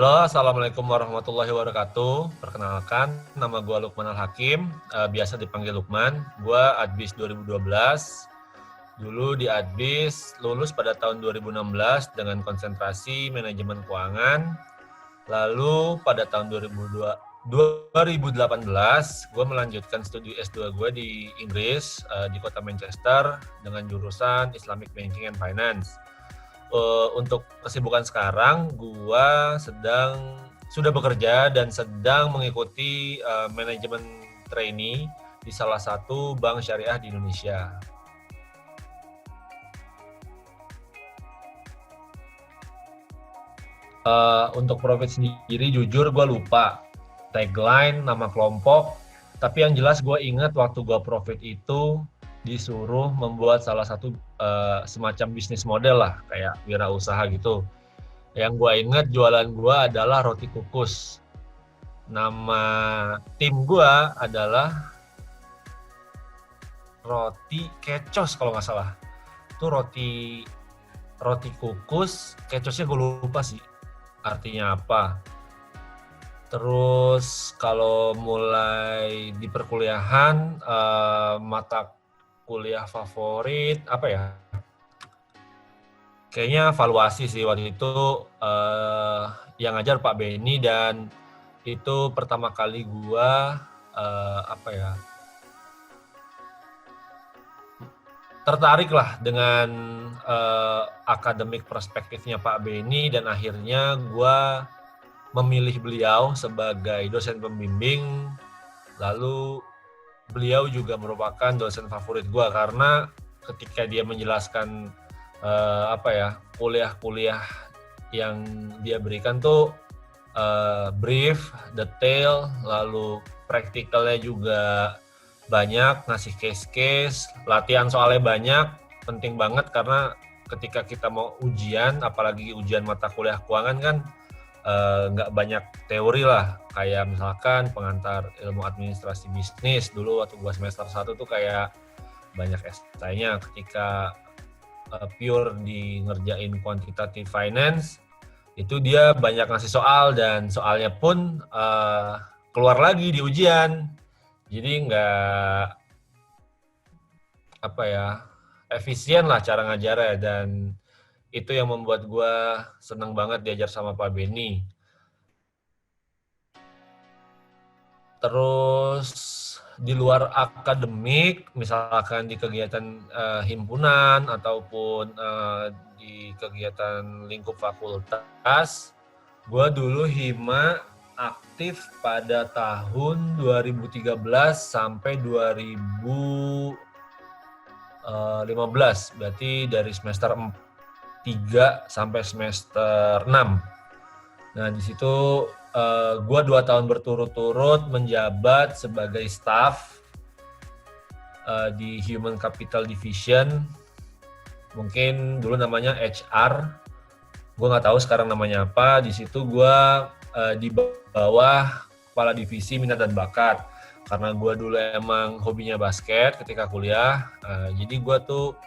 Halo, Assalamualaikum warahmatullahi wabarakatuh. Perkenalkan, nama gue Lukman Al-Hakim, biasa dipanggil Lukman. Gue Adbis 2012. Dulu di Adbis, lulus pada tahun 2016 dengan konsentrasi manajemen keuangan. Lalu pada tahun 2018, gue melanjutkan studi S2 gue di Inggris, di kota Manchester, dengan jurusan Islamic Banking and Finance. Untuk kesibukan sekarang, gua sudah bekerja dan sedang mengikuti manajemen trainee di salah satu bank syariah di Indonesia. Untuk profit sendiri, jujur gue lupa tagline, nama kelompok, tapi yang jelas gue ingat waktu gue profit itu disuruh membuat salah satu semacam bisnis model lah, kayak wirausaha gitu. Yang gue ingat jualan gue adalah roti kukus. Nama tim gue adalah roti kecos kalau nggak salah. Itu roti kukus, kecosnya gue lupa sih artinya apa. Terus kalau mulai di perkuliahan, mata kuliah favorit apa ya? Kayaknya valuasi sih waktu itu, yang ngajar Pak Benny, dan itu pertama kali gua tertarik lah dengan akademik perspektifnya Pak Benny, dan akhirnya gua memilih beliau sebagai dosen pembimbing. Lalu beliau juga merupakan dosen favorit gue karena ketika dia menjelaskan kuliah-kuliah yang dia berikan tuh brief, detail, lalu praktikalnya juga banyak, ngasih case-case, latihan soalnya banyak, penting banget karena ketika kita mau ujian, apalagi ujian mata kuliah keuangan kan nggak banyak teori lah, kayak misalkan pengantar ilmu administrasi bisnis dulu waktu gua semester 1 tuh kayak banyak esainya. Ketika pure di ngerjain quantitative finance itu dia banyak ngasih soal, dan soalnya pun keluar lagi di ujian, jadi nggak efisien lah cara ngajarnya, dan itu yang membuat gue seneng banget diajar sama Pak Benny. Terus di luar akademik, misalkan di kegiatan himpunan ataupun di kegiatan lingkup fakultas, gue dulu hima aktif pada tahun 2013 sampai 2015, berarti dari semester 3 sampai semester 6. Nah, di situ gue 2 tahun berturut-turut menjabat sebagai staff di Human Capital Division. Mungkin dulu namanya HR. Gue nggak tahu sekarang namanya apa. Di situ gue di bawah kepala divisi minat dan bakat. Karena gue dulu emang hobinya basket ketika kuliah. Jadi gue tuh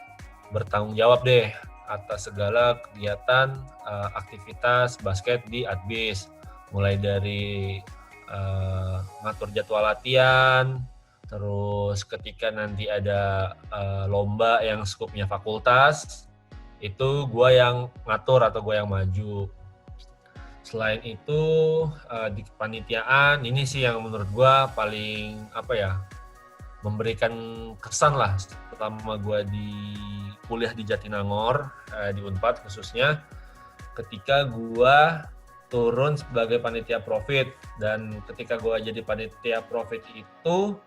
bertanggung jawab deh atas segala kegiatan aktivitas basket di Adbis, mulai dari ngatur jadwal latihan, terus ketika nanti ada lomba yang skupnya fakultas, itu gue yang ngatur atau gue yang maju. Selain itu di kepanitiaan, ini sih yang menurut gue paling memberikan kesan lah pertama gue di kuliah di Jatinangor, di Unpad khususnya, ketika gue turun sebagai panitia profit. Dan ketika gue jadi panitia profit itu,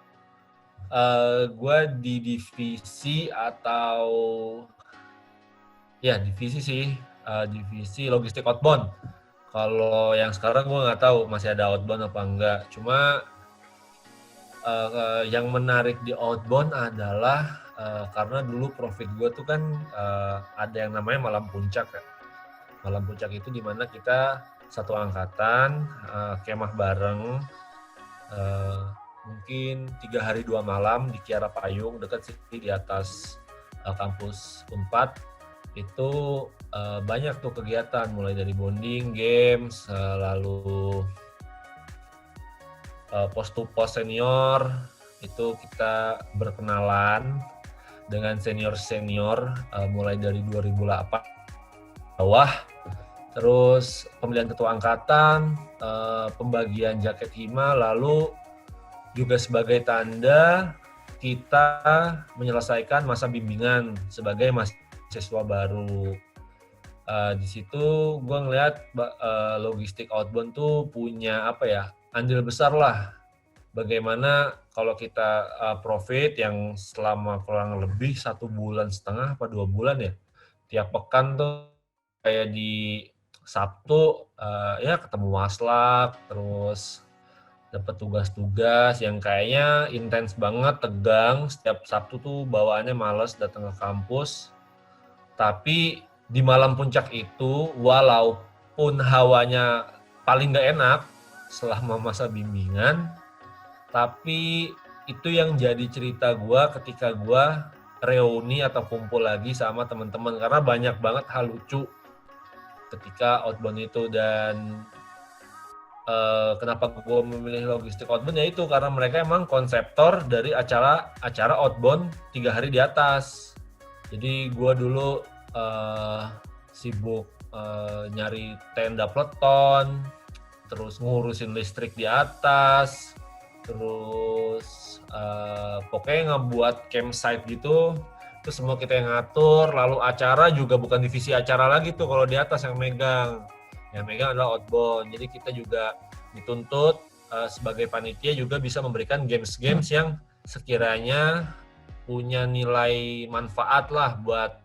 gue di divisi divisi logistik outbound. Kalau yang sekarang gue nggak tahu masih ada outbound apa enggak. Cuma yang menarik di outbound adalah karena dulu profit gue tuh kan ada yang namanya malam puncak ya. Malam puncak itu dimana kita satu angkatan kemah bareng, mungkin 3 hari 2 malam di Kiara Payung, dekat sih di atas kampus Unpad. itu banyak tuh kegiatan mulai dari bonding, games, lalu post to post senior itu kita berkenalan dengan senior mulai dari 2008 bawah, terus pemilihan ketua angkatan, pembagian jaket hima, lalu juga sebagai tanda kita menyelesaikan masa bimbingan sebagai mahasiswa baru. Di situ gue ngeliat logistik outbound tuh punya andil besar lah. Bagaimana kalau kita profit yang selama kurang lebih 1,5 bulan apa 2 bulan ya, tiap pekan tuh kayak di Sabtu ya ketemu waslak, terus dapat tugas-tugas yang kayaknya intens banget, tegang. Setiap Sabtu tuh bawaannya males datang ke kampus. Tapi di malam puncak itu, walaupun hawanya paling gak enak selama masa bimbingan, tapi itu yang jadi cerita gue ketika gue reuni atau kumpul lagi sama teman-teman. Karena banyak banget hal lucu ketika outbound itu. Dan kenapa gue memilih logistik outbound ya itu karena mereka emang konseptor dari acara outbound 3 hari di atas. Jadi gue dulu sibuk nyari tenda peleton, terus ngurusin listrik di atas, terus pokoknya ngebuat campsite gitu. Itu semua kita yang ngatur, lalu acara juga bukan divisi acara lagi tuh kalau di atas yang megang. Yang megang adalah outbound. Jadi kita juga dituntut sebagai panitia juga bisa memberikan games-games yang sekiranya punya nilai manfaat lah buat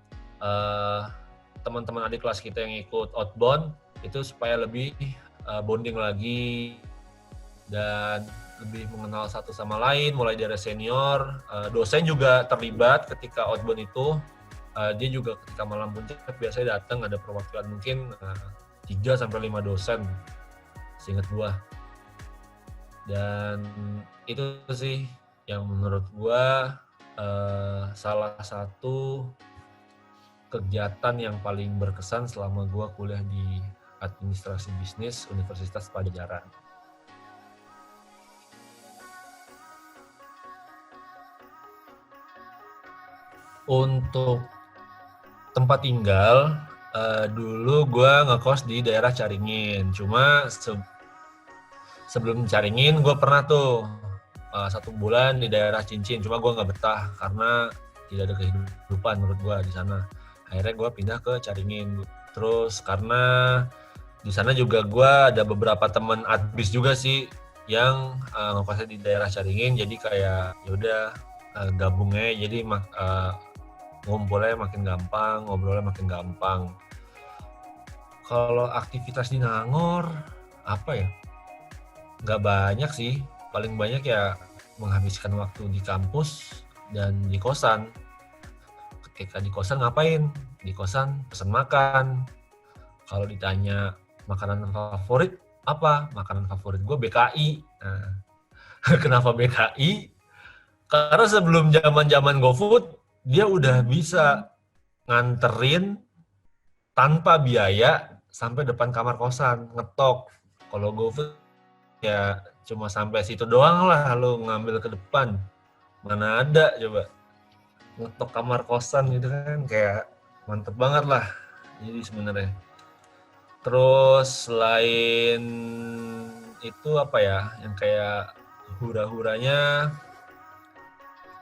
teman-teman adik kelas kita yang ikut outbound, itu supaya lebih bonding lagi dan lebih mengenal satu sama lain, mulai dari senior. Dosen juga terlibat ketika outbound itu. Dia juga ketika malam puncak biasanya datang, ada perwakilan mungkin 3-5 dosen seingat gua. Dan itu sih yang menurut gua salah satu kegiatan yang paling berkesan selama gua kuliah di Administrasi Bisnis Universitas Padjadjaran. Untuk tempat tinggal, dulu gue ngekos di daerah Caringin. Cuma sebelum Caringin gue pernah tuh 1 bulan di daerah Cincin. Cuma gue nggak betah karena tidak ada kehidupan menurut gue di sana. Akhirnya gue pindah ke Caringin. Terus karena di sana juga gue ada beberapa teman adbis juga sih yang ngekosnya di daerah Caringin. Jadi kayak yaudah gabungnya jadi ngumpulnya makin gampang, ngobrolnya makin gampang. Kalau aktivitas di Nangor, apa ya? Nggak banyak sih. Paling banyak ya menghabiskan waktu di kampus dan di kosan. Ketika di kosan ngapain? Di kosan pesan makan. Kalau ditanya makanan favorit, apa? Makanan favorit gue BKI. Nah, kenapa BKI? Karena sebelum zaman GoFood, dia udah bisa nganterin tanpa biaya sampai depan kamar kosan, ngetok. Kalau GoFood ya cuma sampai situ doang lah, lu ngambil ke depan. Mana ada coba ngetok kamar kosan gitu kan, kayak mantep banget lah. Jadi sebenarnya. Terus selain itu apa ya, yang kayak hura-huranya,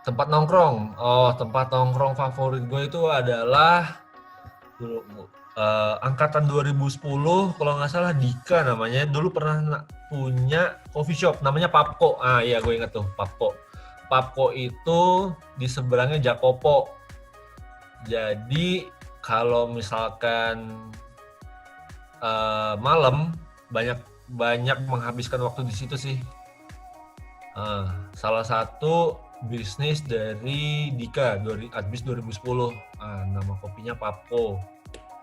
tempat nongkrong. Tempat nongkrong favorit gue itu adalah angkatan 2010 kalau nggak salah Dika namanya. Dulu pernah punya coffee shop namanya Papko. Iya gue inget tuh Papko. Papko itu di seberangnya Jakopo. Jadi kalau misalkan malam banyak menghabiskan waktu di situ sih. Salah satu bisnis dari Dika, Adbis 2010. Nama kopinya Papko.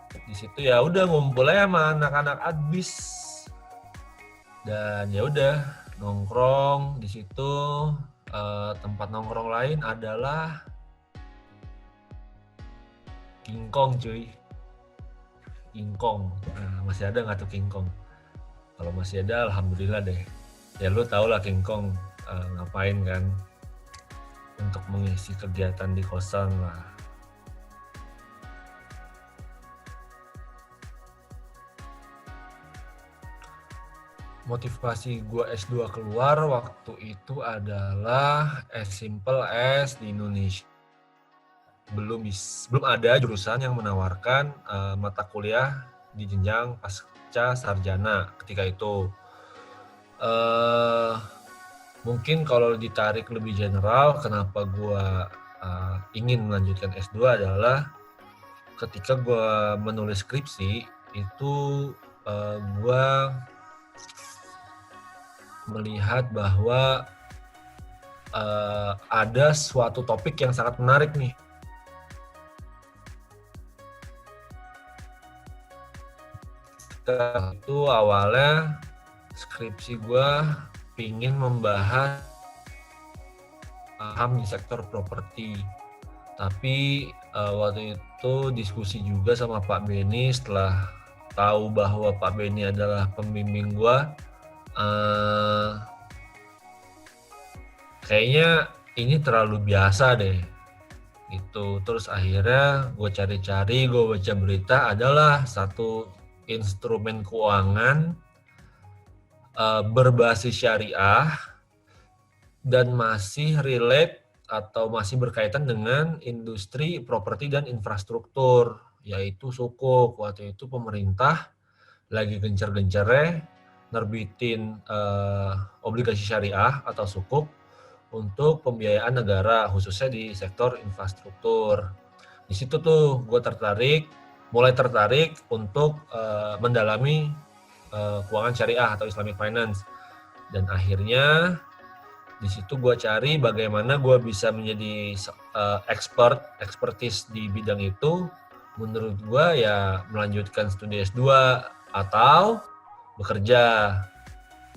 Di situ ya udah ngumpulnya sama anak-anak Adbis. Dan ya udah nongkrong di situ. Tempat nongkrong lain adalah King Kong cuy. King Kong. Nah, masih ada nggak tuh King Kong? Kalau masih ada, alhamdulillah deh. Ya lu tau lah King Kong ngapain kan? Untuk mengisi kegiatan di kosan lah. Motivasi gue S2 keluar waktu itu adalah as simple as di Indonesia belum ada jurusan yang menawarkan mata kuliah di jenjang pasca sarjana ketika itu. Mungkin kalau ditarik lebih general, kenapa gue ingin melanjutkan S2 adalah ketika gue menulis skripsi itu gue melihat bahwa ada suatu topik yang sangat menarik nih. Itu awalnya skripsi gue pingin membahas HAM di sektor properti. Tapi waktu itu diskusi juga sama Pak Beni setelah tahu bahwa Pak Beni adalah pembimbing gue. Kayaknya ini terlalu biasa deh gitu. Terus akhirnya gue cari-cari, gue baca berita adalah satu instrumen keuangan berbasis syariah dan masih relate atau masih berkaitan dengan industri properti dan infrastruktur, yaitu Sukuk. Waktu itu pemerintah lagi gencar-gencarnya nerbitin obligasi syariah atau Sukuk untuk pembiayaan negara, khususnya di sektor infrastruktur. Di situ tuh gue mulai tertarik untuk mendalami keuangan syariah atau Islamic Finance. Dan akhirnya di situ gue cari bagaimana gue bisa menjadi expertise di bidang itu. Menurut gue ya melanjutkan studi S2 atau bekerja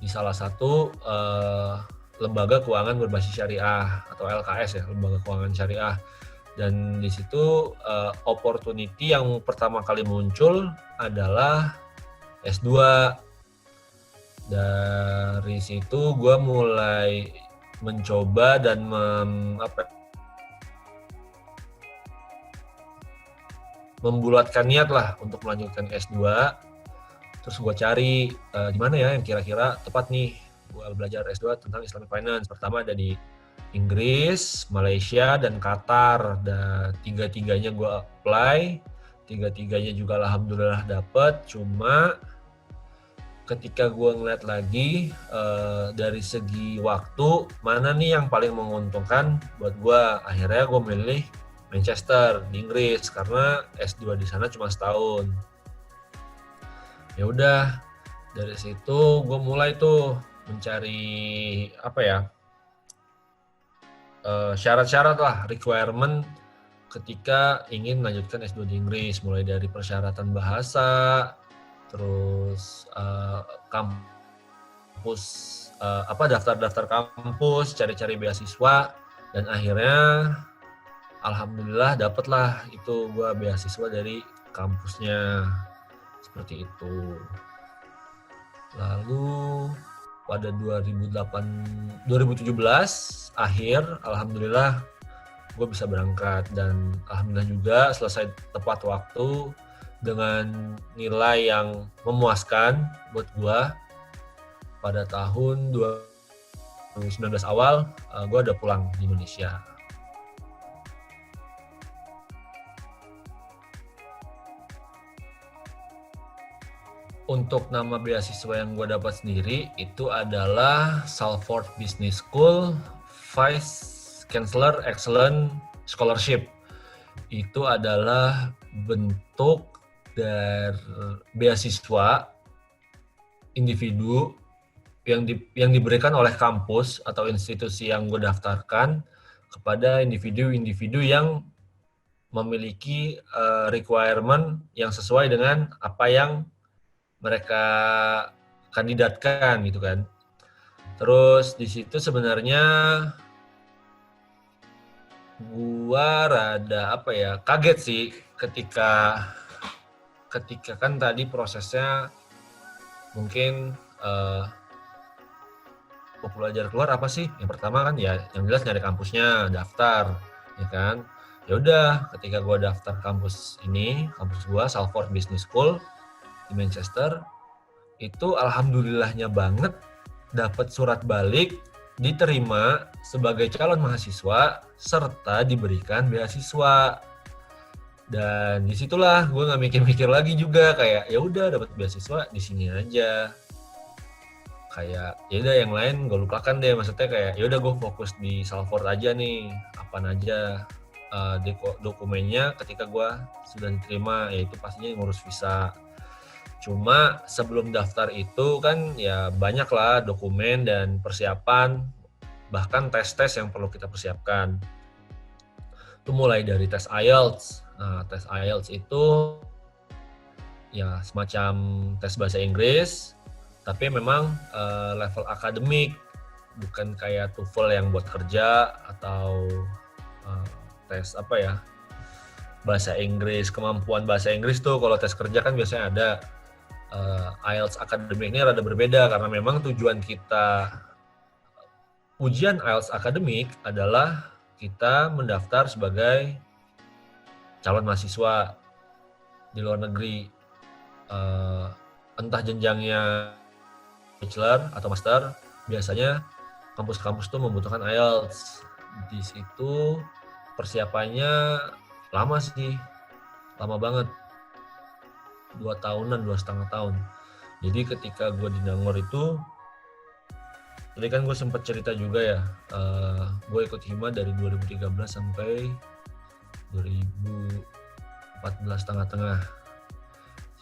di salah satu lembaga keuangan berbasis syariah atau LKS ya, lembaga keuangan syariah. Dan di situ opportunity yang pertama kali muncul adalah S2. Dari situ gue mulai mencoba dan membulatkan niat lah untuk melanjutkan S2. Terus gue cari di mana ya yang kira-kira tepat nih gue belajar S2 tentang Islamic Finance. Pertama ada di Inggris, Malaysia, dan Qatar. Dan tiga-tiganya gue apply, tiga-tiganya juga alhamdulillah dapet. Cuma ketika gue ngeliat lagi dari segi waktu, mana nih yang paling menguntungkan buat gue, akhirnya gue milih Manchester di Inggris karena S2 di sana cuma setahun. Ya udah, dari situ gue mulai tuh mencari syarat-syarat lah, requirement ketika ingin melanjutkan S2 di Inggris, mulai dari persyaratan bahasa, terus kampus daftar-daftar kampus, cari-cari beasiswa, dan akhirnya alhamdulillah dapatlah itu gue beasiswa dari kampusnya. Seperti itu. Lalu pada 2017 akhir, alhamdulillah gue bisa berangkat dan alhamdulillah juga selesai tepat waktu dengan nilai yang memuaskan buat gue. Pada tahun 2019 awal gue udah pulang di Indonesia. Untuk nama beasiswa yang gue dapat sendiri itu adalah Salford Business School Vice Chancellor Excellent Scholarship. Itu adalah bentuk dari beasiswa individu yang diberikan oleh kampus atau institusi yang gue daftarkan kepada individu-individu yang memiliki requirement yang sesuai dengan apa yang mereka kandidatkan gitu kan. Terus di situ sebenarnya Gua rada kaget sih ketika kan tadi prosesnya mungkin mau belajar keluar apa sih? Yang pertama kan ya yang jelas nyari kampusnya, daftar, ya kan? Ya udah, ketika gua daftar kampus gua Salford Business School di Manchester, itu alhamdulillahnya banget dapat surat balik, diterima sebagai calon mahasiswa serta diberikan beasiswa. Dan disitulah gue nggak mikir-mikir lagi juga, kayak ya udah dapat beasiswa di sini aja. Kayak ya udah yang lain gue lupakan deh, maksudnya kayak ya udah gue fokus di Salford aja nih, apaan aja dokumennya ketika gue sudah diterima, yaitu pastinya ngurus visa. Cuma sebelum daftar itu kan ya banyak lah dokumen dan persiapan, bahkan tes-tes yang perlu kita persiapkan. Itu mulai dari tes IELTS. Nah, tes IELTS itu ya semacam tes bahasa Inggris, tapi memang level akademik, bukan kayak TOEFL yang buat kerja atau tes bahasa Inggris, kemampuan bahasa Inggris tuh kalau tes kerja kan biasanya ada. IELTS akademik ini rada berbeda karena memang tujuan kita ujian IELTS akademik adalah kita mendaftar sebagai calon mahasiswa di luar negeri, entah jenjangnya bachelor atau master. Biasanya kampus-kampus tuh membutuhkan IELTS. Di situ persiapannya lama sih, lama banget. 2 tahunan, 2,5 tahun. Jadi ketika gue di Nangor itu, tadi kan gue sempat cerita juga ya, gue ikut hima dari 2013 sampai 2014 tengah-tengah.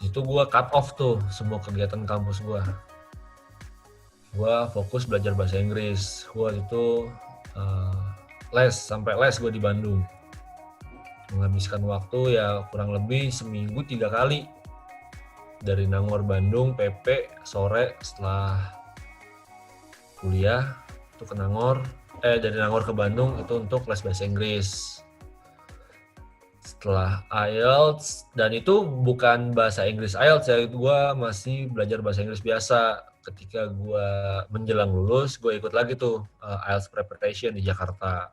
Itu gue cut off tuh semua kegiatan kampus gue. Gue fokus belajar bahasa Inggris. Gue itu sampai les gue di Bandung. Menghabiskan waktu ya kurang lebih seminggu 3 kali. Dari Nangor Bandung, PP, sore setelah kuliah itu ke Nangor, dari Nangor ke Bandung itu untuk les bahasa Inggris. Setelah IELTS, dan itu bukan bahasa Inggris IELTS ya, gue masih belajar bahasa Inggris biasa. Ketika gue menjelang lulus, gue ikut lagi tuh IELTS Preparation di Jakarta.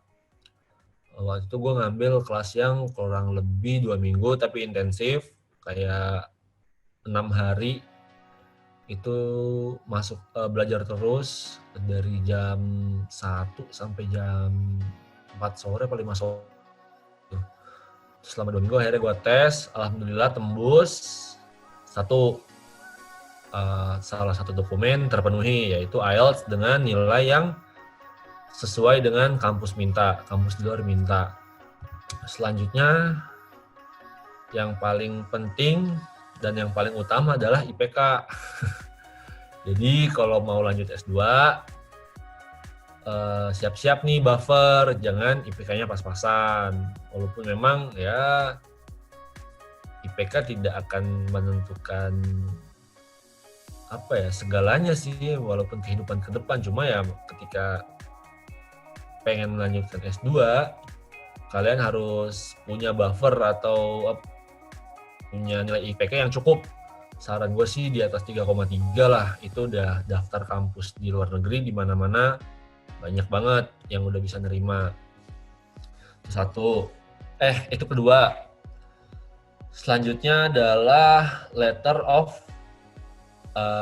Waktu itu gue ngambil kelas yang kurang lebih 2 minggu tapi intensif, kayak 6 hari itu masuk belajar terus dari jam 1 sampai jam 4 sore atau 5 sore. Selama 2 minggu akhirnya gue tes, alhamdulillah tembus salah satu dokumen terpenuhi, yaitu IELTS dengan nilai yang sesuai dengan kampus di luar minta. Selanjutnya yang paling penting dan yang paling utama adalah IPK. Jadi kalau mau lanjut S2, siap-siap nih buffer, jangan IPK-nya pas-pasan. Walaupun memang ya IPK tidak akan menentukan segalanya sih, walaupun kehidupan ke depan. Cuma ya ketika pengen melanjutkan S2, kalian harus punya buffer atau punya nilai IPK yang cukup. Saran gue sih di atas 3,3 lah, itu udah daftar kampus di luar negeri di mana-mana banyak banget yang udah bisa nerima. Itu kedua. Selanjutnya adalah letter of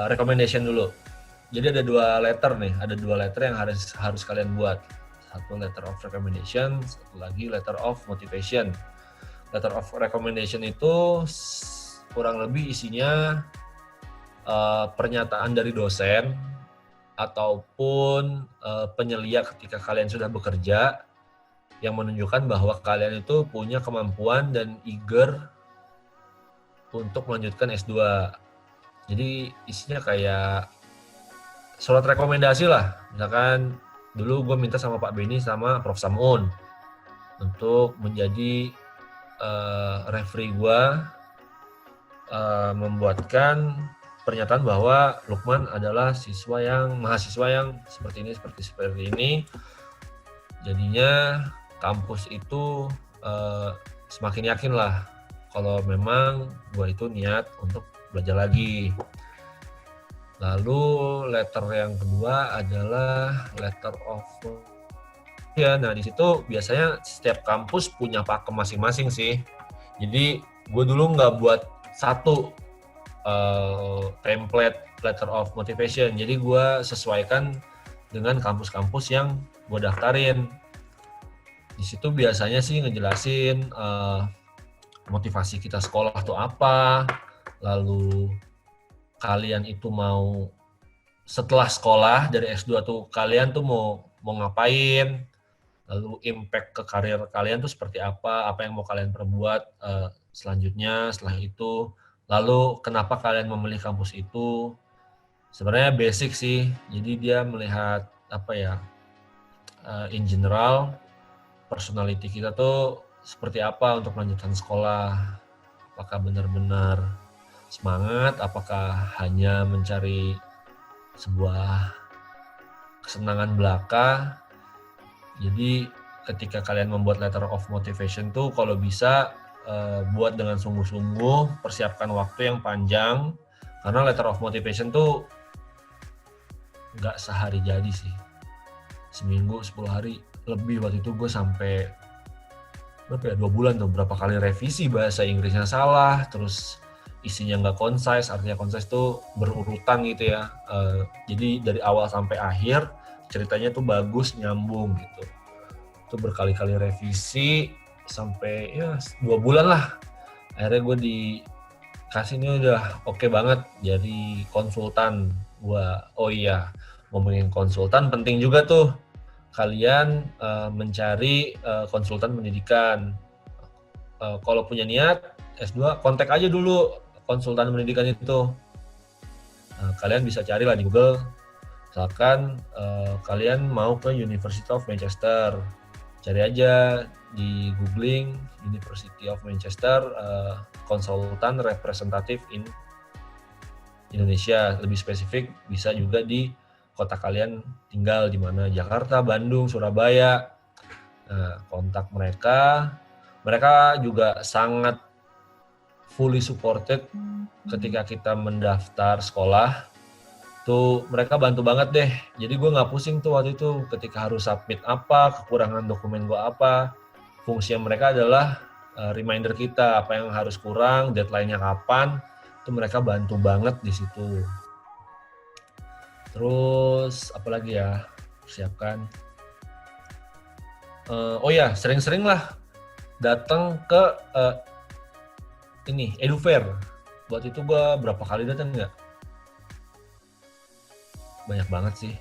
recommendation dulu. Jadi ada 2 letter yang harus kalian buat. Satu letter of recommendation, satu lagi letter of motivation. Letter of recommendation itu kurang lebih isinya pernyataan dari dosen ataupun penyelia ketika kalian sudah bekerja yang menunjukkan bahwa kalian itu punya kemampuan dan eager untuk melanjutkan S2. Jadi isinya kayak surat rekomendasi lah. Misalkan dulu gue minta sama Pak Beni sama Prof. Samun untuk menjadi referee gue, membuatkan pernyataan bahwa Lukman adalah mahasiswa yang seperti ini. Jadinya kampus itu semakin yakin lah kalau memang gue itu niat untuk belajar lagi. Lalu letter yang kedua adalah letter of ya. Nah di situ biasanya setiap kampus punya pakem masing-masing sih. Jadi gue dulu nggak buat satu template letter of motivation. Jadi gue sesuaikan dengan kampus-kampus yang gue daftarin. Di situ biasanya sih ngejelasin motivasi kita sekolah tuh apa, lalu kalian itu mau setelah sekolah dari S2 tuh kalian tuh mau ngapain, lalu impact ke karir kalian tuh seperti apa yang mau kalian perbuat selanjutnya setelah itu, lalu kenapa kalian memilih kampus itu. Sebenarnya basic sih, jadi dia melihat in general personality kita tuh seperti apa untuk melanjutkan sekolah, apakah benar-benar semangat, apakah hanya mencari sebuah kesenangan belaka. Jadi ketika kalian membuat letter of motivation tuh kalau bisa buat dengan sungguh-sungguh, persiapkan waktu yang panjang, karena letter of motivation tuh nggak sehari jadi sih, seminggu 10 hari lebih. Waktu itu gue sampai 2 bulan tuh, berapa kali revisi, bahasa Inggrisnya salah, terus isinya nggak concise. Artinya concise tuh berurutan gitu ya, jadi dari awal sampai akhir ceritanya tuh bagus, nyambung gitu. Itu berkali-kali revisi sampai ya 2 bulan lah. Akhirnya gue dikasih ini udah oke banget jadi konsultan gue. Oh iya, ngomongin konsultan penting juga tuh kalian mencari konsultan pendidikan. Kalau punya niat S2, kontak aja dulu konsultan pendidikan itu. Kalian bisa cari lah di Google. Misalkan kalian mau ke University of Manchester, cari aja di googling University of Manchester konsultan representatif in Indonesia. Lebih spesifik bisa juga di kota kalian tinggal di mana, Jakarta, Bandung, Surabaya. Nah, kontak mereka. Mereka juga sangat fully supported ketika kita mendaftar sekolah. Tuh mereka bantu banget deh. Jadi gue nggak pusing tuh waktu itu ketika harus submit apa, kekurangan dokumen gue apa. Fungsi mereka adalah reminder kita apa yang harus kurang, deadline-nya kapan. Itu mereka bantu banget di situ. Terus apalagi ya, persiapkan. Oh ya, sering-sering lah datang ke ini Edufair. Buat itu gue berapa kali datang nggak? Banyak banget sih.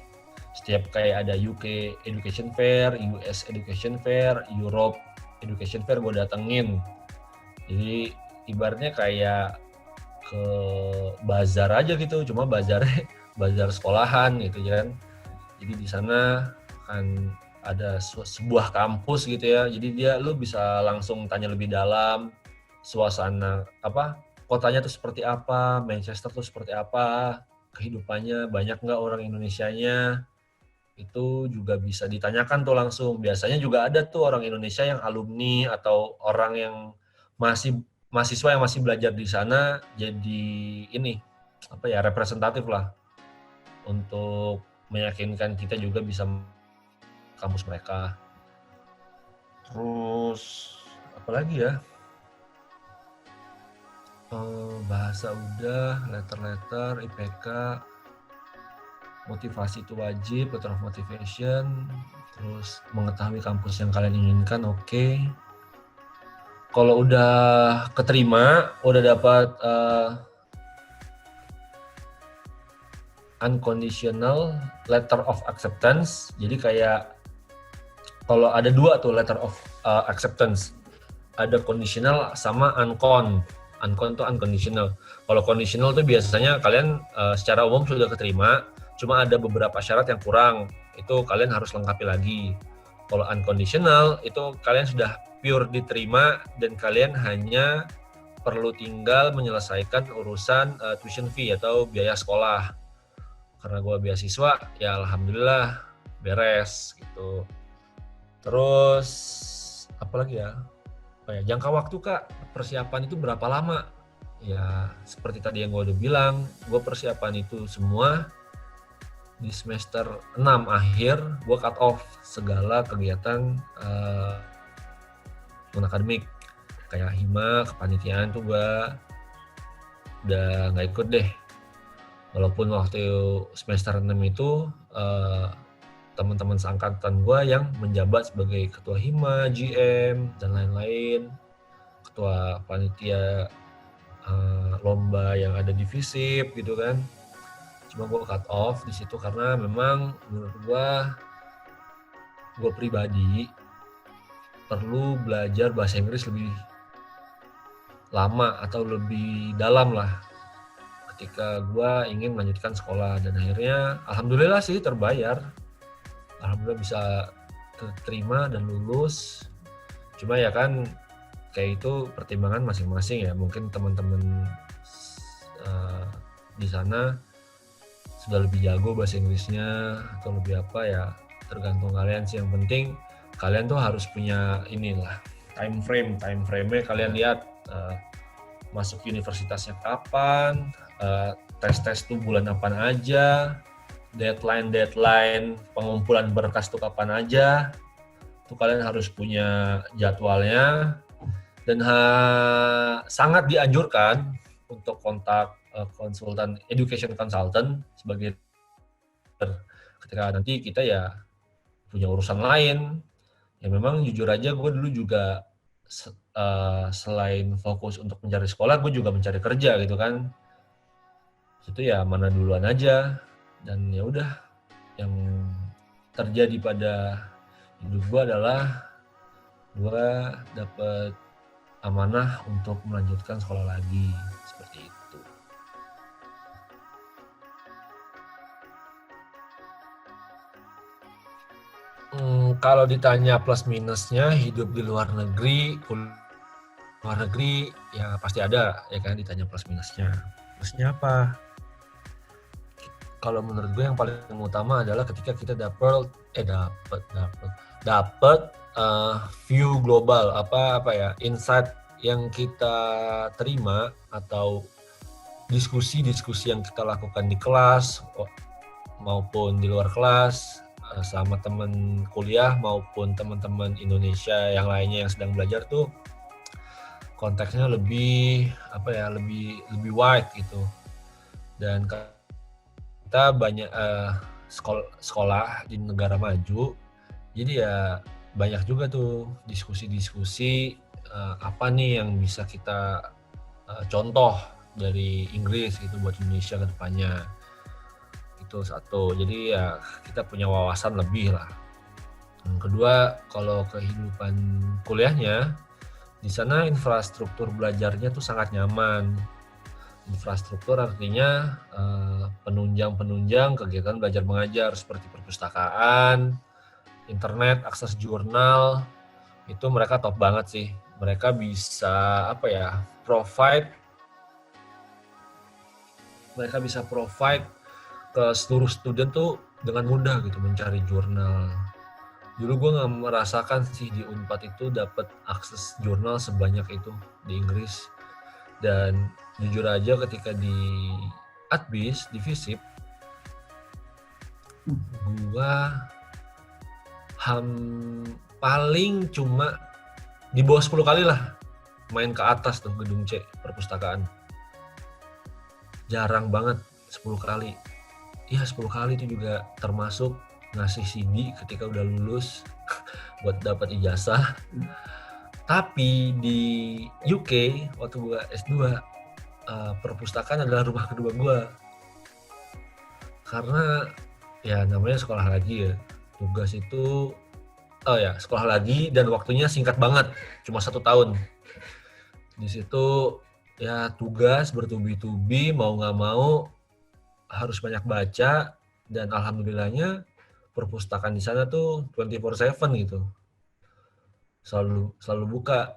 Setiap kayak ada UK Education Fair, US Education Fair, Europe Education Fair gue datengin. Jadi ibaratnya kayak ke bazar aja gitu, cuma bazarnya bazar sekolahan gitu kan. Jadi di sana kan ada sebuah kampus gitu ya. Jadi lu bisa langsung tanya lebih dalam suasana kotanya tuh seperti apa, Manchester tuh seperti apa, kehidupannya banyak nggak orang Indonesianya. Itu juga bisa ditanyakan tuh langsung. Biasanya juga ada tuh orang Indonesia yang alumni atau orang yang mahasiswa yang masih belajar di sana, jadi ini representatif lah untuk meyakinkan kita juga bisa kampus mereka. Terus apalagi ya, bahasa udah, letter, IPK, motivasi itu wajib, letter of motivation, terus mengetahui kampus yang kalian inginkan, oke. Kalau udah keterima, udah dapat unconditional letter of acceptance. Jadi kayak kalau ada 2 tuh letter of acceptance, ada conditional sama uncon. Uncon tuh unconditional. Kalau conditional tuh biasanya kalian secara umum sudah keterima, cuma ada beberapa syarat yang kurang, itu kalian harus lengkapi lagi. Kalau unconditional itu kalian sudah pure diterima dan kalian hanya perlu tinggal menyelesaikan urusan tuition fee atau biaya sekolah. Karena gue beasiswa, ya alhamdulillah beres gitu. Terus apalagi ya, jangka waktu Kak, persiapan itu berapa lama? Ya seperti tadi yang gue udah bilang, gue persiapan itu semua di semester 6 akhir, gue cut off segala kegiatan non-akademik. Kayak hima, kepanitiaan tuh gue udah nggak ikut deh. Walaupun waktu semester 6 itu teman-teman seangkatan gue yang menjabat sebagai ketua hima, GM, dan lain-lain, ketua panitia lomba yang ada di FISIP gitu kan. Cuma gue cut off di situ karena memang menurut gue pribadi perlu belajar bahasa Inggris lebih lama atau lebih dalam lah ketika gue ingin melanjutkan sekolah, dan akhirnya alhamdulillah sih terbayar. Alhamdulillah bisa terima dan lulus. Cuma ya kan kayak itu pertimbangan masing-masing ya. Mungkin teman-teman di sana sudah lebih jago bahasa Inggrisnya atau lebih apa ya, tergantung kalian sih. Yang penting kalian tuh harus punya inilah time frame-nya kalian lihat masuk universitasnya kapan, tes tuh bulan apa aja, deadline pengumpulan berkas tuh kapan aja, tuh kalian harus punya jadwalnya. Dan sangat dianjurkan untuk kontak konsultan, education consultant sebagai ketika nanti kita ya punya urusan lain. Ya memang jujur aja gue dulu juga selain fokus untuk mencari sekolah, gue juga mencari kerja gitu kan. Itu ya mana duluan aja, dan ya udah yang terjadi pada hidup gue adalah gue dapet amanah untuk melanjutkan sekolah lagi, seperti itu. Kalau ditanya plus minusnya hidup di luar negeri ya pasti ada ya kan, ditanya plus minusnya. Plusnya apa? Kalau menurut gue yang paling utama adalah ketika kita dapat view global, insight yang kita terima atau diskusi yang kita lakukan di kelas maupun di luar kelas sama teman kuliah maupun teman-teman Indonesia yang lainnya yang sedang belajar tuh konteksnya lebih wide gitu. Dan kita banyak sekolah di negara maju, jadi ya banyak juga tuh diskusi apa nih yang bisa kita contoh dari Inggris gitu buat Indonesia ke depannya. Itu satu, jadi ya kita punya wawasan lebih lah. Yang kedua, kalau kehidupan kuliahnya, di sana infrastruktur belajarnya tuh sangat nyaman. Infrastruktur artinya penunjang kegiatan belajar mengajar seperti perpustakaan, internet, akses jurnal, itu mereka top banget sih. Mereka bisa provide ke seluruh student tuh dengan mudah gitu mencari jurnal. Dulu gue nggak merasakan sih di Unpad itu dapat akses jurnal sebanyak itu di Inggris. Dan jujur aja ketika di Adbis, di FISIP, gue paling cuma di bawah 10 kali lah main ke atas tuh gedung C perpustakaan. Jarang banget 10 kali. Ya 10 kali itu juga termasuk ngasih CD ketika udah lulus buat dapat ijazah. Tapi di UK waktu gue S2, perpustakaan adalah rumah kedua gue. Karena ya namanya sekolah lagi ya. Tugas itu sekolah lagi dan waktunya singkat banget, cuma 1 tahun. Di situ ya tugas bertubi-tubi, mau nggak mau harus banyak baca, dan alhamdulillahnya perpustakaan di sana tuh 24/7 gitu. Selalu buka.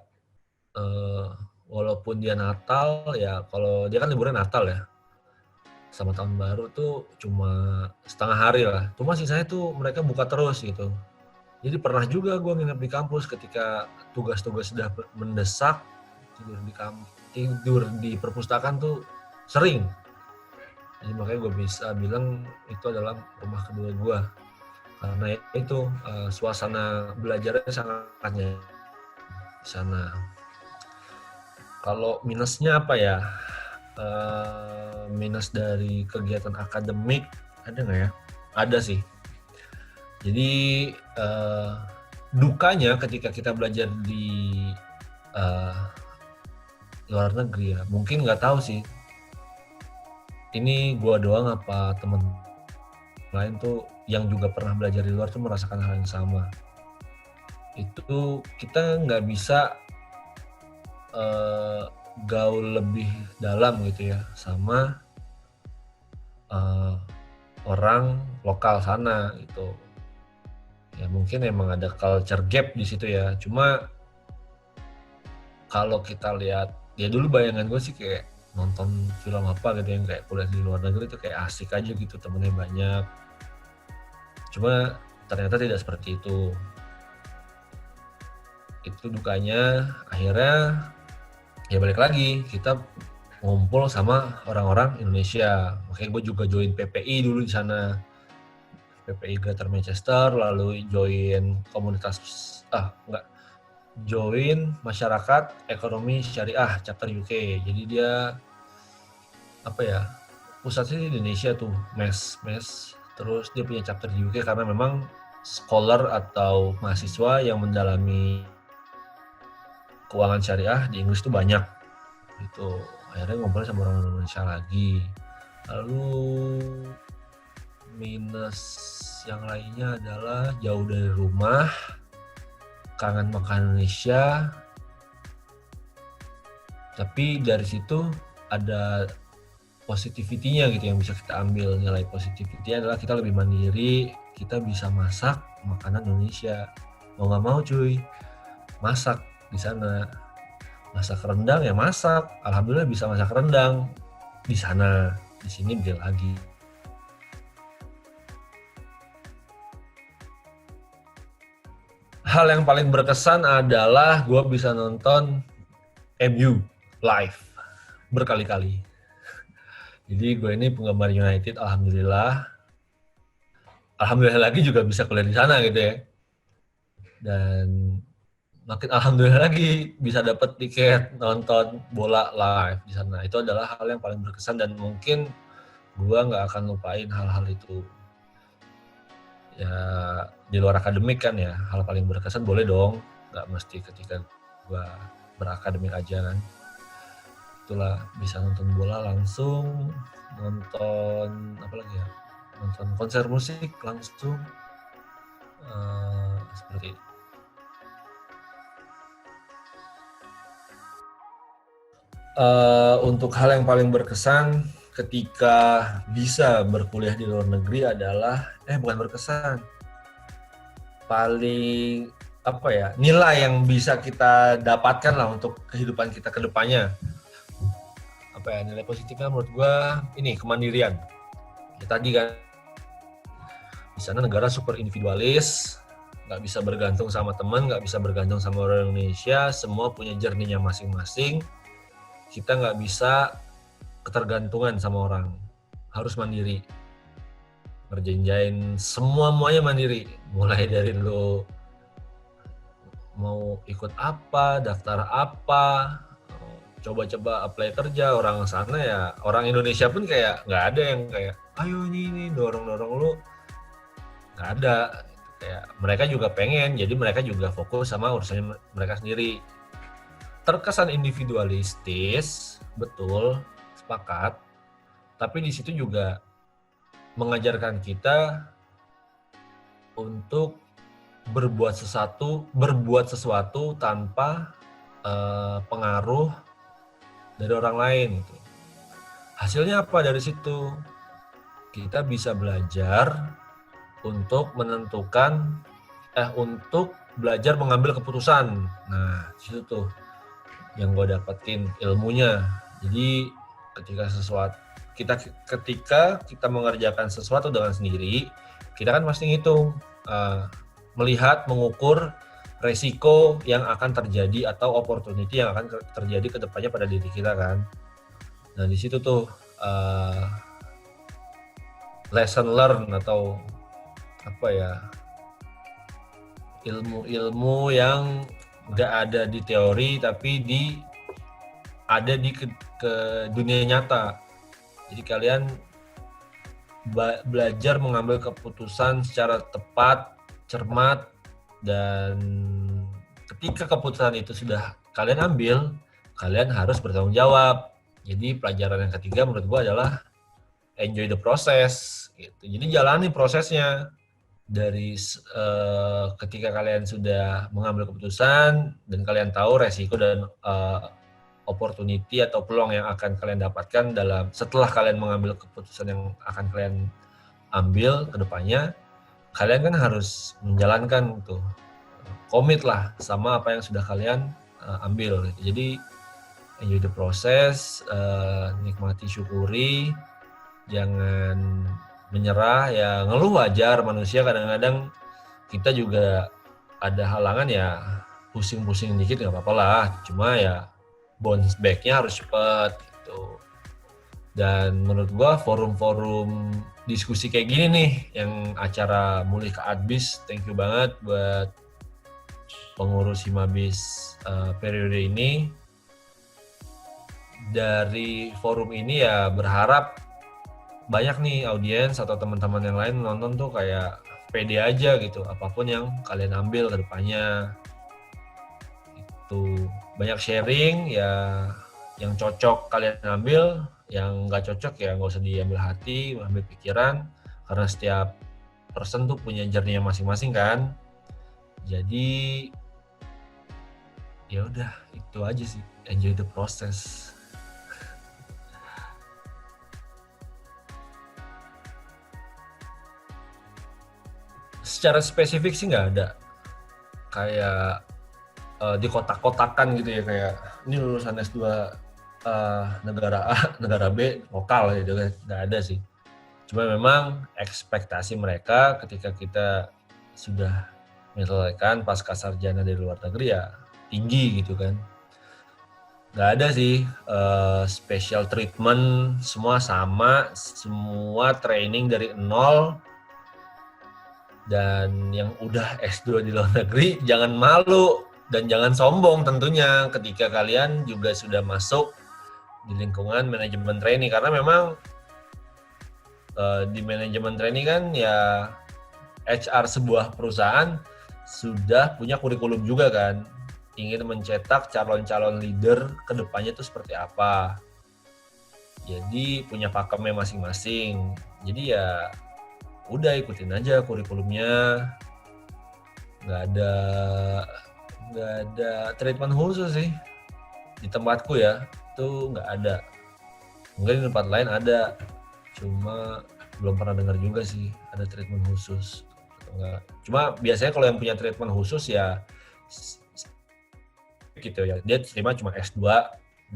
Walaupun dia Natal ya, kalau dia kan liburan Natal ya, sama tahun baru tuh cuma setengah hari lah. Cuma sisanya tuh mereka buka terus gitu. Jadi pernah juga gue nginep di kampus ketika tugas-tugas sudah mendesak, tidur di perpustakaan tuh sering. Jadi makanya gue bisa bilang itu adalah rumah kedua gue. Karena itu suasana belajarnya sangat nyaman di sana. Kalau minusnya apa ya? Minus dari kegiatan akademik ada nggak ya? Ada sih. Jadi dukanya ketika kita belajar di luar negeri ya, mungkin nggak tahu sih. Ini gua doang apa temen lain tuh yang juga pernah belajar di luar tuh merasakan hal yang sama. Itu kita nggak bisa gaul lebih dalam gitu ya sama orang lokal sana gitu. Ya mungkin emang ada culture gap di situ ya. Cuma kalau kita lihat, ya dulu bayangan gue sih kayak nonton film apa gitu yang kayak kuliah di luar negeri itu kayak asik aja gitu, temennya banyak. Cuma ternyata tidak seperti itu. Itu dukanya, akhirnya ya balik lagi, kita ngumpul sama orang-orang Indonesia. Makanya gue juga join PPI dulu di sana. PPI Greater Manchester, lalu join komunitas, join masyarakat ekonomi syariah chapter UK. Jadi dia apa ya, pusatnya di Indonesia tuh, MES. Terus dia punya chapter di UK karena memang scholar atau mahasiswa yang mendalami keuangan syariah di Inggris itu banyak. Itu akhirnya ngobrol sama orang Indonesia lagi. Lalu minus yang lainnya adalah jauh dari rumah, kangen makan Indonesia. Tapi dari situ ada positivity-nya gitu yang bisa kita ambil. Nilai positivity adalah kita lebih mandiri, kita bisa masak makanan Indonesia. Mau nggak mau cuy, masak di sana. Masak rendang ya masak. Alhamdulillah bisa masak rendang di sana. Di sini beli lagi. Hal yang paling berkesan adalah gue bisa nonton MU live berkali-kali. Jadi gue ini penggemar United, alhamdulillah lagi juga bisa kuliah di sana gitu ya. Dan makin alhamdulillah lagi bisa dapat tiket nonton bola live di sana. Itu adalah hal yang paling berkesan dan mungkin gue nggak akan lupain hal-hal itu. Ya di luar akademik kan ya, hal paling berkesan boleh dong, nggak mesti ketika gue berakademik aja kan. Itulah bisa nonton bola langsung, nonton apa lagi ya, nonton konser musik langsung, seperti itu. Untuk hal yang paling berkesan ketika bisa berkuliah di luar negeri adalah bukan berkesan, paling apa ya, nilai yang bisa kita dapatkan lah untuk kehidupan kita ke depannya. Apa ya, nilai positifnya menurut gua ini kemandirian. Ya tadi kan di sana negara super individualis, nggak bisa bergantung sama teman, nggak bisa bergantung sama orang Indonesia, semua punya journey-nya masing-masing. Kita nggak bisa ketergantungan sama orang, harus mandiri, ngerjain semuanya mandiri, mulai dari lo mau ikut apa, daftar apa, coba-coba apply kerja. Orang sana ya, orang Indonesia pun kayak nggak ada yang kayak ayo ini dorong lu, nggak ada. Kayak mereka juga pengen, jadi mereka juga fokus sama urusannya mereka sendiri. Terkesan individualistis, betul, sepakat. Tapi di situ juga mengajarkan kita untuk berbuat sesuatu tanpa pengaruh dari orang lain. Gitu. Hasilnya apa dari situ? Kita bisa belajar untuk menentukan, untuk belajar mengambil keputusan. Nah, situ tuh yang gue dapetin ilmunya. Jadi ketika kita mengerjakan sesuatu dengan sendiri, kita kan pasti ngitung melihat, mengukur resiko yang akan terjadi atau opportunity yang akan terjadi ke depannya pada diri kita kan. Nah di situ tuh lesson learn atau apa ya, ilmu-ilmu yang nggak ada di teori tapi ada di ke dunia nyata. Jadi kalian belajar mengambil keputusan secara tepat, cermat, dan ketika keputusan itu sudah kalian ambil, kalian harus bertanggung jawab. Jadi pelajaran yang ketiga menurut gua adalah enjoy the process gitu. Jadi jalani prosesnya dari ketika kalian sudah mengambil keputusan dan kalian tahu resiko dan opportunity atau peluang yang akan kalian dapatkan setelah kalian mengambil keputusan yang akan kalian ambil ke depannya, kalian kan harus menjalankan tuh, komit lah sama apa yang sudah kalian ambil. Jadi enjoy the process, nikmati, syukuri, jangan menyerah. Ya ngeluh wajar, manusia kadang-kadang kita juga ada halangan ya, pusing-pusing dikit nggak apa-apa lah, cuma ya bounce back-nya harus cepat gitu. Dan menurut gua forum-forum diskusi kayak gini nih, yang acara Mulih ke Adbis, thank you banget buat pengurus Himabis periode ini. Dari forum ini ya berharap banyak nih audiens atau teman-teman yang lain nonton tuh kayak pede aja gitu, apapun yang kalian ambil ke depannya. Itu banyak sharing ya, yang cocok kalian ambil, yang nggak cocok ya nggak usah diambil hati, ambil pikiran, karena setiap person tuh punya journey-nya masing-masing kan. Jadi ya udah itu aja sih, enjoy the process. Secara spesifik sih nggak ada kayak di kotak-kotakan gitu ya, kayak ini lulusan S2 negara A, negara B, lokal gitu kan, nggak ada sih. Cuma memang ekspektasi mereka ketika kita sudah menyelesaikan pasca sarjana dari luar negeri ya tinggi gitu kan. Nggak ada sih special treatment, semua sama, semua training dari nol. Dan yang udah S2 di luar negeri jangan malu dan jangan sombong tentunya ketika kalian juga sudah masuk di lingkungan manajemen training, karena memang di manajemen training kan ya HR sebuah perusahaan sudah punya kurikulum juga kan, ingin mencetak calon-calon leader ke depannya itu seperti apa. Jadi punya pakemnya masing-masing. Jadi ya udah ikutin aja kurikulumnya. Nggak ada treatment khusus sih di tempatku ya, itu nggak ada. Mungkin di tempat lain ada, cuma belum pernah dengar juga sih ada treatment khusus atau enggak. Cuma biasanya kalau yang punya treatment khusus ya gitu ya, dia terima cuma S2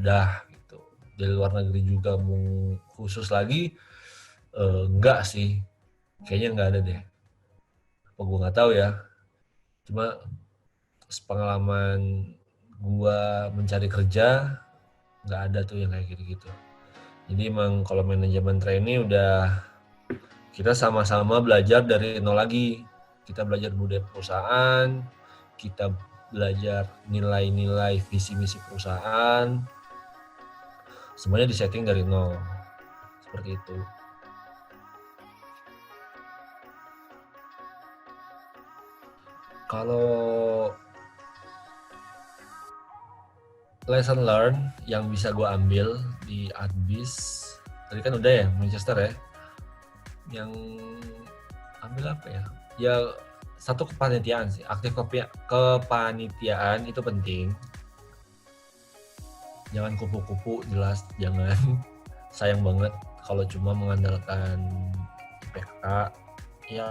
udah gitu. Dari luar negeri juga mau khusus lagi enggak sih, kayaknya enggak ada deh, apa gue nggak tahu ya. Cuma pengalaman gua mencari kerja nggak ada tuh yang kayak gitu-gitu. Jadi emang kalau manajemen training udah kita sama-sama belajar dari nol lagi. Kita belajar budaya perusahaan, kita belajar nilai-nilai visi misi perusahaan, semuanya disetting dari nol. Seperti itu. Kalau lesson learn yang bisa gue ambil di Adbis, tadi kan udah ya Manchester ya, yang ambil apa ya? Ya satu kepanitiaan sih, aktif kepanitiaan itu penting. Jangan kupu-kupu, jelas jangan. Sayang banget kalau cuma mengandalkan IPK. Ya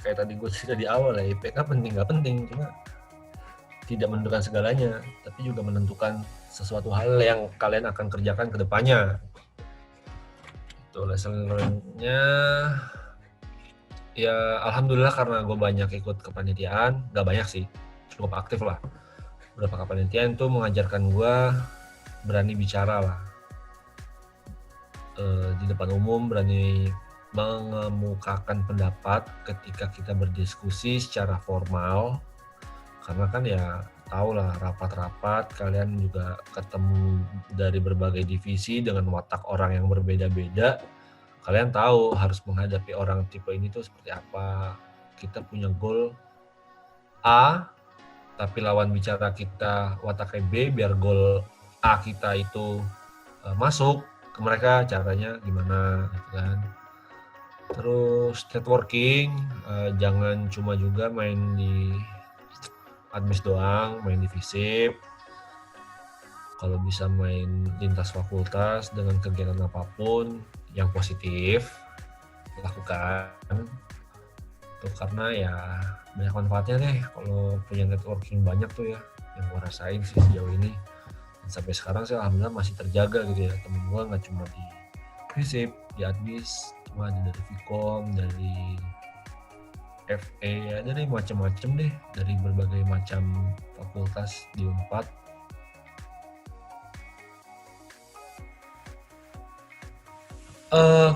kayak tadi gue cerita di awal ya, IPK penting nggak penting, cuma tidak menentukan segalanya, tapi juga menentukan sesuatu hal yang kalian akan kerjakan ke depannya. Itu lesson learn-nya Ya alhamdulillah karena gue banyak ikut kepanitiaan, nggak banyak sih, cukup aktif lah. Beberapa kepanitiaan itu mengajarkan gue berani bicara lah, di depan umum, berani mengemukakan pendapat ketika kita berdiskusi secara formal. Karena kan ya tau lah, rapat-rapat kalian juga ketemu dari berbagai divisi dengan watak orang yang berbeda-beda. Kalian tahu harus menghadapi orang tipe ini tuh seperti apa. Kita punya goal A, tapi lawan bicara kita wataknya B, biar goal A kita itu masuk ke mereka, caranya gimana gitu kan. Terus networking, jangan cuma juga main di admis doang, main di FISIP. Kalau bisa main lintas fakultas dengan kegiatan apapun yang positif, lakukan. Tuh, karena ya banyak manfaatnya deh kalau punya networking banyak tuh ya, yang gue rasain sih sejauh ini. Dan sampai sekarang sih alhamdulillah masih terjaga gitu ya. Temen gue nggak cuma di FISIP, di admis, cuma ada dari Vkom, dari FE, ya dari macam-macam deh, dari berbagai macam fakultas di Unpad.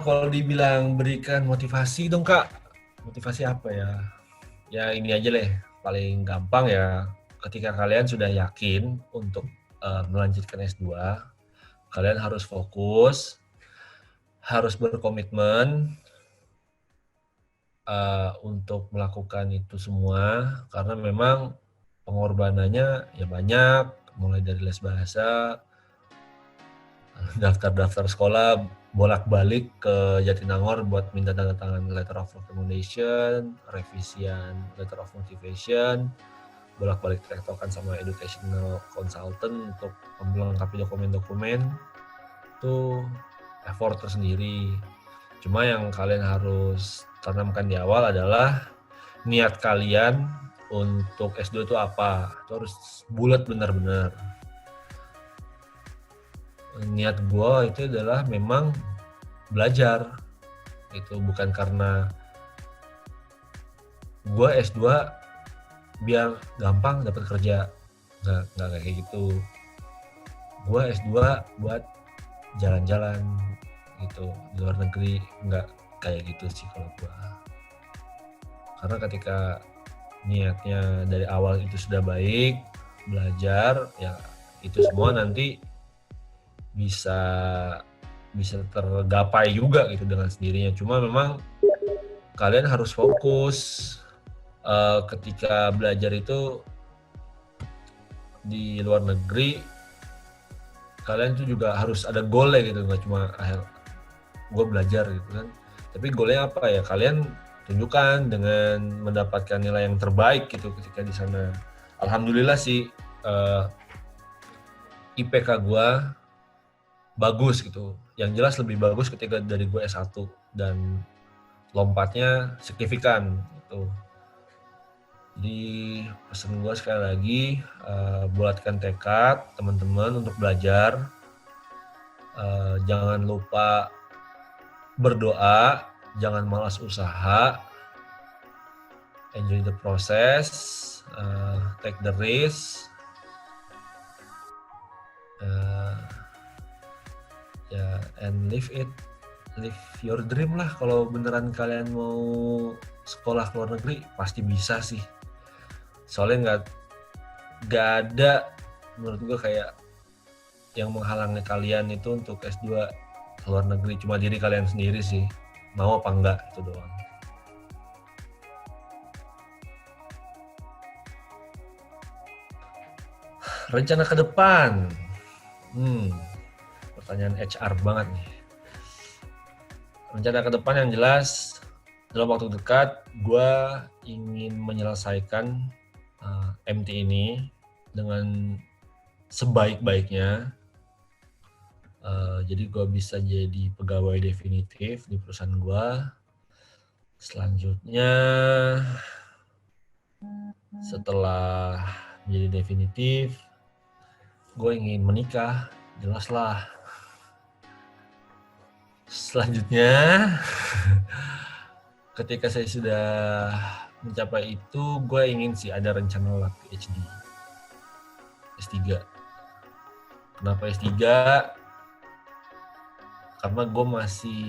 Kalau dibilang berikan motivasi dong Kak, motivasi apa ya? Ya ini aja deh, paling gampang ya, ketika kalian sudah yakin untuk melanjutkan S2, kalian harus fokus, harus berkomitmen untuk melakukan itu semua, karena memang pengorbanannya ya banyak, mulai dari les bahasa, daftar-daftar sekolah, bolak-balik ke Jatinangor buat minta tanda tangan letter of recommendation, revisian letter of motivation, bolak-balik tektokan sama educational consultant untuk melengkapi dokumen-dokumen. Itu effort tersendiri. Cuma yang kalian harus tanamkan di awal adalah niat kalian untuk S2 itu apa. Itu harus bulat benar-benar. Niat gue itu adalah memang belajar. Itu bukan karena gue S2 biar gampang dapat kerja. Nggak kayak gitu. Gue S2 buat jalan-jalan gitu di luar negeri, nggak kayak gitu sih kalau gue. Karena ketika niatnya dari awal itu sudah baik, belajar, ya itu semua nanti bisa tergapai juga gitu dengan sendirinya. Cuma memang kalian harus fokus ketika belajar itu di luar negeri. Kalian tuh juga harus ada goalnya gitu, nggak cuma gue belajar gitu kan. Tapi goalnya apa ya? Kalian tunjukkan dengan mendapatkan nilai yang terbaik gitu ketika di sana. Alhamdulillah sih IPK gue bagus gitu. Yang jelas lebih bagus ketika dari gue S1 dan lompatnya signifikan gitu. Jadi pesan gue sekali lagi, buatkan tekad teman-teman untuk belajar. Jangan lupa berdoa, jangan malas usaha, enjoy the process, take the risk, and live your dream lah. Kalau beneran kalian mau sekolah ke luar negeri, pasti bisa sih. Soalnya nggak ada menurut gue kayak yang menghalangi kalian itu untuk S2 ke luar negeri, cuma diri kalian sendiri sih, mau apa enggak, itu doang. Rencana ke depan, pertanyaan HR banget nih. Rencana ke depan yang jelas, dalam waktu dekat, gue ingin menyelesaikan MT ini dengan sebaik-baiknya. Jadi gue bisa jadi pegawai definitif di perusahaan gue. Selanjutnya, setelah menjadi definitif, gue ingin menikah, jelas lah. Selanjutnya, ketika saya sudah mencapai itu, gue ingin sih ada rencana lah PhD, S3. Kenapa S3? Karena gue masih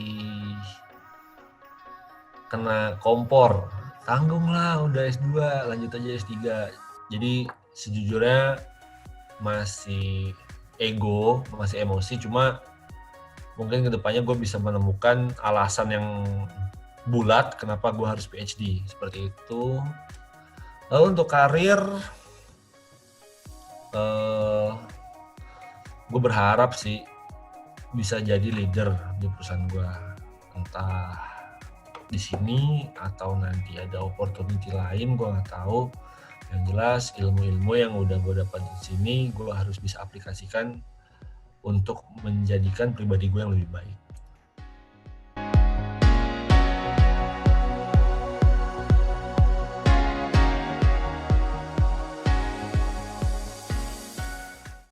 kena kompor. Tanggung lah, udah S2, lanjut aja S3. Jadi sejujurnya masih ego, masih emosi, cuma mungkin kedepannya gue bisa menemukan alasan yang bulat kenapa gue harus PhD, seperti itu. Lalu untuk karir, gue berharap sih bisa jadi leader di perusahaan gue, entah di sini atau nanti ada opportunity lain, gue nggak tahu. Yang jelas ilmu-ilmu yang udah gue dapat di sini gue harus bisa aplikasikan untuk menjadikan pribadi gue yang lebih baik.